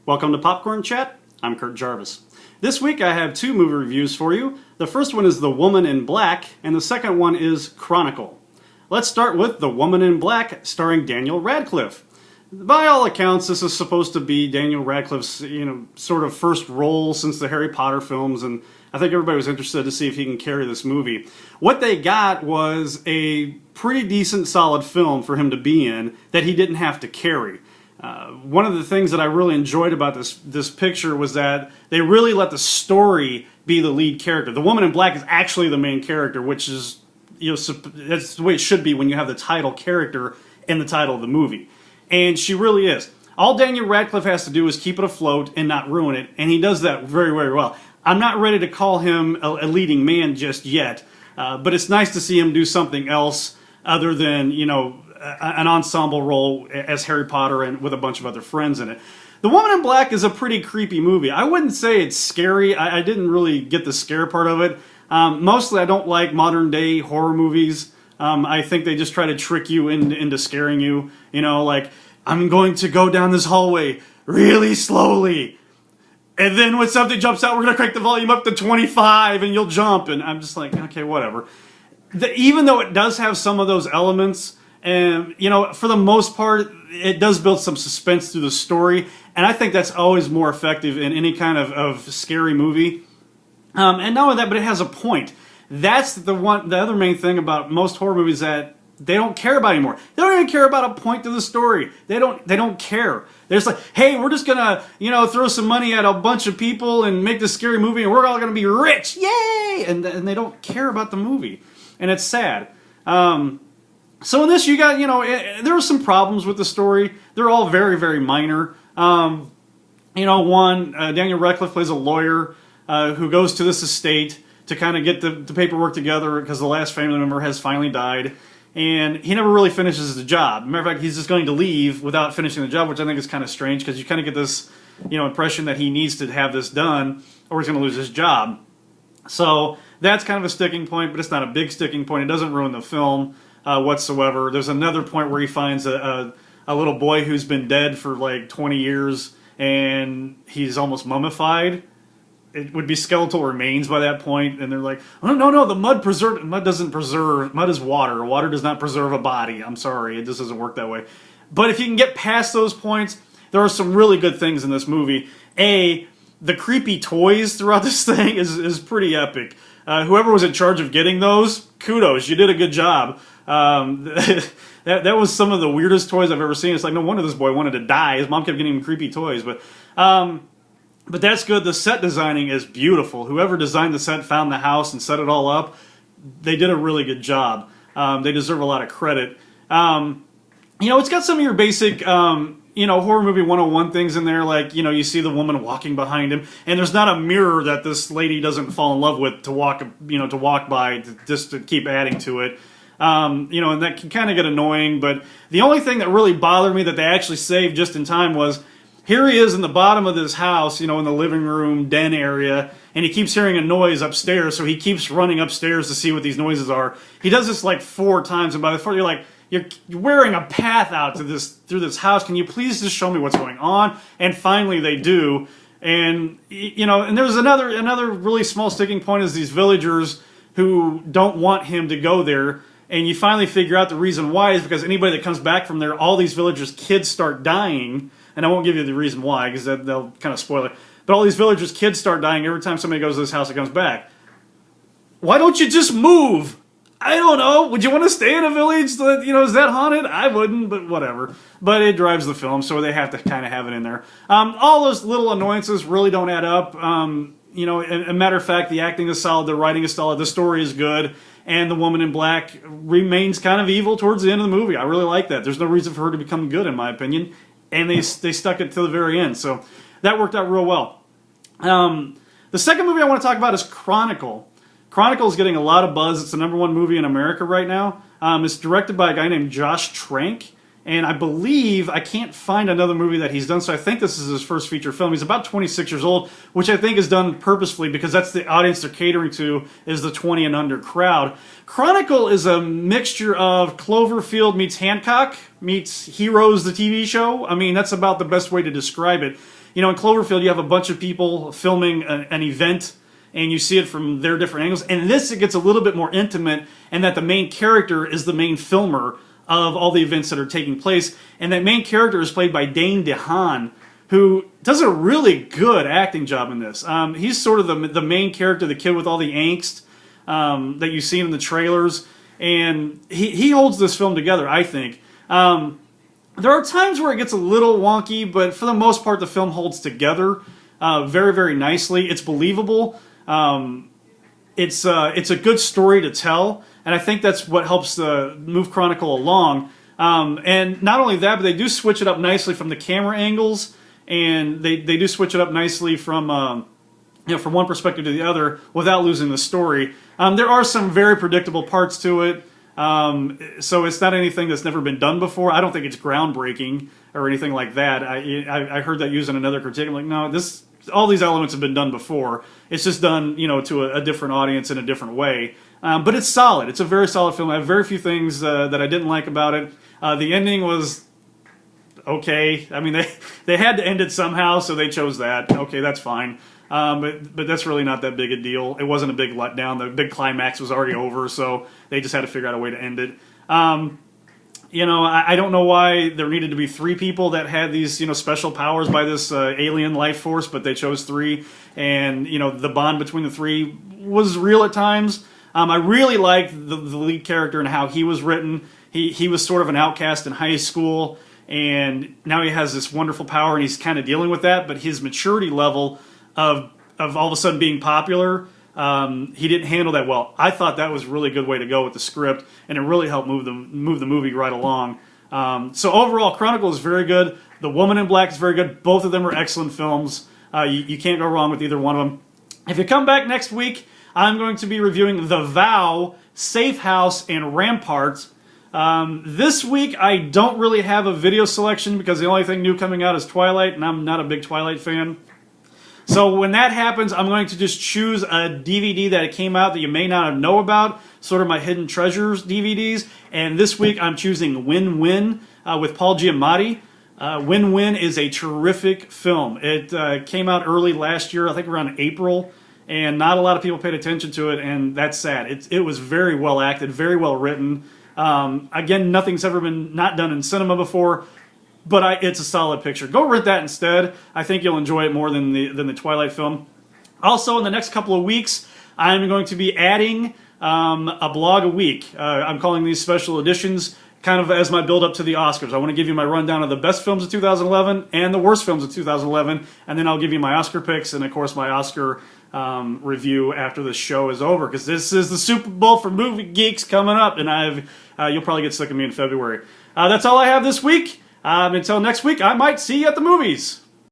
Welcome to Popcorn Chat. I'm Kurt Jarvis. This week I have two movie reviews for you. The first one is The Woman in Black, and the second one is Chronicle. Let's start with The Woman in Black, starring Daniel Radcliffe. By all accounts, this is supposed to be Daniel Radcliffe's, sort of first role since the Harry Potter films, and I think everybody was interested to see if he can carry this movie. What they got was a pretty decent, solid film for him to be in that he didn't have to carry. One of the things that I really enjoyed about this picture was that they really let the story be the lead character. The Woman in Black is actually the main character, which is, that's the way it should be when you have the title character in the title of the movie. And she really is. All Daniel Radcliffe has to do is keep it afloat and not ruin it, and he does that very, very well. I'm not ready to call him a leading man just yet, but it's nice to see him do something else other than, an ensemble role as Harry Potter and with a bunch of other friends in it. The Woman in Black is a pretty creepy movie. I wouldn't say it's scary. I didn't really get the scare part of it. Mostly I don't like modern day horror movies. I think they just try to trick you into scaring you. Like, I'm going to go down this hallway really slowly, and then when something jumps out, we're going to crank the volume up to 25 and you'll jump. And I'm just like, okay, whatever. Even though it does have some of those elements, and, for the most part, it does build some suspense through the story. And I think that's always more effective in any kind of scary movie. And not only that, but it has a point. That's the other main thing about most horror movies that they don't care about anymore. They don't even care about a point to the story. They don't care. They're just like, hey, we're just gonna, throw some money at a bunch of people and make this scary movie, and we're all gonna be rich, yay! And they don't care about the movie, and it's sad. So in this, you got, there are some problems with the story. They're all very, very minor. Daniel Radcliffe plays a lawyer who goes to this estate to kind of get the paperwork together because the last family member has finally died. And he never really finishes the job. Matter of fact, he's just going to leave without finishing the job, which I think is kind of strange because you kind of get this, impression that he needs to have this done or he's going to lose his job. So that's kind of a sticking point, but it's not a big sticking point. It doesn't ruin the film whatsoever. There's another point where he finds a little boy who's been dead for like 20 years and he's almost mummified. It would be skeletal remains by that point, and they're like, oh, no, the mud doesn't preserve, mud is water. Water does not preserve a body. I'm sorry, it just doesn't work that way. But if you can get past those points, there are some really good things in this movie. The creepy toys throughout this thing is pretty epic. Whoever was in charge of getting those, kudos, you did a good job. That was some of the weirdest toys I've ever seen. It's like, no wonder this boy wanted to die. His mom kept getting him creepy toys, but that's good. The set designing is beautiful. Whoever designed the set found the house and set it all up. They did a really good job. They deserve a lot of credit. It's got some of your basic, horror movie 101 things in there. Like, you see the woman walking behind him, and there's not a mirror that this lady doesn't fall in love with to walk by, just to keep adding to it. And that can kind of get annoying. But the only thing that really bothered me that they actually saved just in time was, here he is in the bottom of this house, in the living room, den area, and he keeps hearing a noise upstairs, so he keeps running upstairs to see what these noises are. He does this like 4 times, and by the 4th, you're like, you're wearing a path out through this house. Can you please just show me what's going on? And finally they do. And, and there's another really small sticking point is these villagers who don't want him to go there. And you finally figure out the reason why is because anybody that comes back from there, all these villagers' kids start dying. And I won't give you the reason why, because they'll kind of spoil it. But all these villagers' kids start dying every time somebody goes to this house and comes back. Why don't you just move? I don't know. Would you want to stay in a village that, is that haunted? I wouldn't, but whatever. But it drives the film, so they have to kind of have it in there. All those little annoyances really don't add up. A matter of fact, the acting is solid, the writing is solid, the story is good, and the Woman in Black remains kind of evil towards the end of the movie. I really like that. There's no reason for her to become good, in my opinion. And they stuck it to the very end, so that worked out real well. The second movie I want to talk about is Chronicle. Chronicle is getting a lot of buzz. It's the #1 movie in America right now. It's directed by a guy named Josh Trank, And I believe, I can't find another movie that he's done, so I think this is his first feature film. He's about 26 years old, which I think is done purposefully because that's the audience they're catering to, is the 20 and under crowd. Chronicle is a mixture of Cloverfield meets Hancock meets Heroes, the TV show. I mean, that's about the best way to describe it. You know, in Cloverfield, you have a bunch of people filming an event, and you see it from their different angles. And this, it gets a little bit more intimate, and that the main character is the main filmer of all the events that are taking place. And that main character is played by Dane DeHaan, who does a really good acting job in this. He's sort of the main character, the kid with all the angst that you see in the trailers. And he holds this film together, I think. There are times where it gets a little wonky, but for the most part, the film holds together very, very nicely. It's believable. It's a good story to tell, and I think that's what helps move Chronicle along. And not only that, but they do switch it up nicely from the camera angles, and they do switch it up nicely from from one perspective to the other without losing the story. There are some very predictable parts to it, so it's not anything that's never been done before. I don't think it's groundbreaking or anything like that. I heard that used in another critique. I'm like, no, all these elements have been done before. It's just done, to a different audience in a different way. But it's solid. It's a very solid film. I have very few things that I didn't like about it. The ending was okay. I mean, they had to end it somehow, so they chose that. Okay, that's fine. But that's really not that big a deal. It wasn't a big letdown. The big climax was already over, so they just had to figure out a way to end it. I don't know why there needed to be 3 people that had these, special powers by this alien life force, but they chose 3. And, the bond between the 3 was real at times. I really liked the lead character and how he was written. He was sort of an outcast in high school, and now he has this wonderful power, and he's kind of dealing with that. But his maturity level of all of a sudden being popular, he didn't handle that well. I thought that was a really good way to go with the script, and it really helped move the movie right along. So overall, Chronicle is very good. The Woman in Black is very good. Both of them are excellent films. You can't go wrong with either one of them. If you come back next week, I'm going to be reviewing The Vow, Safe House, and Rampart. This week, I don't really have a video selection because the only thing new coming out is Twilight, and I'm not a big Twilight fan. So when that happens, I'm going to just choose a DVD that came out that you may not know about, sort of my Hidden Treasures DVDs. And this week, I'm choosing Win-Win with Paul Giamatti. Win-Win is a terrific film. It came out early last year, I think around April, and not a lot of people paid attention to it, and that's sad. It was very well acted, very well written. Again, nothing's ever been not done in cinema before. But it's a solid picture. Go rent that instead. I think you'll enjoy it more than the Twilight film. Also, in the next couple of weeks, I'm going to be adding a blog a week. I'm calling these special editions kind of as my build-up to the Oscars. I want to give you my rundown of the best films of 2011 and the worst films of 2011, and then I'll give you my Oscar picks and, of course, my Oscar review after the show is over, because this is the Super Bowl for movie geeks coming up, and you'll probably get sick of me in February. That's all I have this week. Until next week, I might see you at the movies.